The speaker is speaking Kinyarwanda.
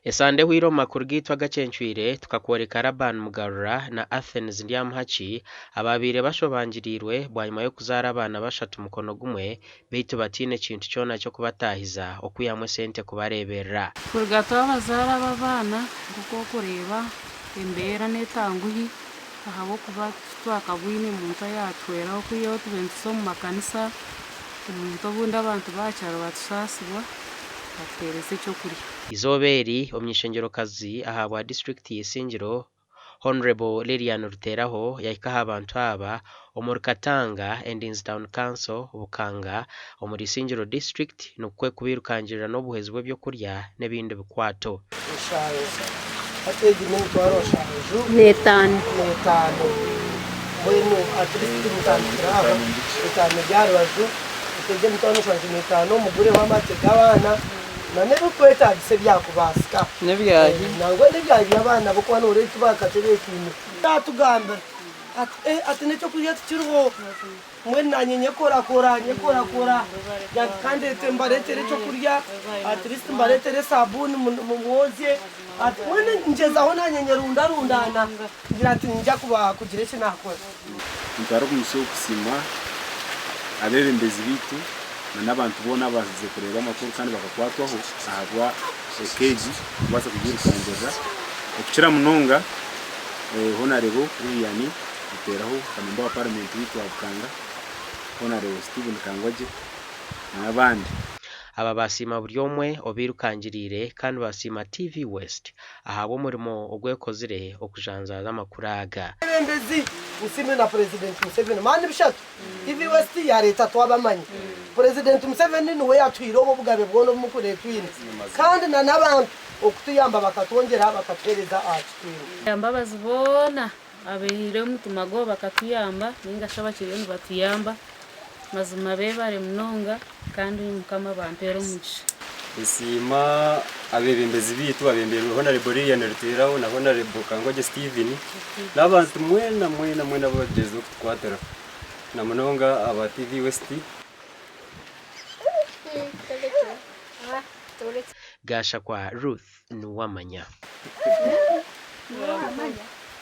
Esande hwiro makuru gitwa gacenchwire tukakworeka Laban Mugarura na Athens Ndiamhachi ababire bashobanjirirwe bwanyuma yo kuzara abana bashatu mukono gumwe bitu batine kintu cyona cyo kubatahiza okuyamwe sente kubarebera kurgato abazara babana kuko kureba embera netanguyi ahabo kuba twakabwine mu nta yatwera okuyo tubenso mu makanisa umuntu bunda abantu bacyaro batusasibwa baterese cyo kuri izoberi omnyishengerokazi ahabwa district yisingiro Honorable Lilian Ruteraho yaikaha abantu aba omurikatanga Endings Town Council Bukanga omurisingiro district nukwe kubirukangirira no buhezwe byo kurya nebindi bikwato ategi n'umuntu waroshaje netano mwene atrisi mutandiraho cyane byarwaje utege mutano kwanje netano mugure w'amate gabana nane bukweta gise byakubasika nebyayi nangwe nebyayi abana boko hano uretse bakatebe kintu tatugamba ati necyo kujya tukiriho mwe nanyenye kora kandi tembarete cyo kurya atrisi mbarete sabuni mwoze ati mwe ngezaho nanyenye rundana ngira ati njya kuba kugira iki nakora Ntaro kumusho kusima abebembezi bitu n'abantu bona bazize kureba amakuru kandi bakakwatwaho ahagwa ekeji basa kugira kongera okira munonga Honorable Lilian Ruteraho kamemba wa parliament bitu abukanga Honorable Stephen Kangwaje n'abandi aba basima buryomwe obirukangirire kandi basima TV West ahabo murimo ogwekozire okujanza amakuraga bembezi usime na president Museveni mani bishatu TV West ya leta twabamanyi president Museveni niwe yatwirobo bugabe bwono mukure twine kandi na nabantu okutuyamba bakatwongera bakatwereza atwine yamba bazibona abehire mutumago bakatuyamba ningasha bakireni batuyamba mazima bebare munonga kandi mukama bampero mugisha isima abebembezi bitu abembere Honorable Lilian Ruteraho na Honorable Kangwaje Stephen n'abantu mwena bagezo kwatera na munonga aba TV West gasha kwa Ruth Nuwamanya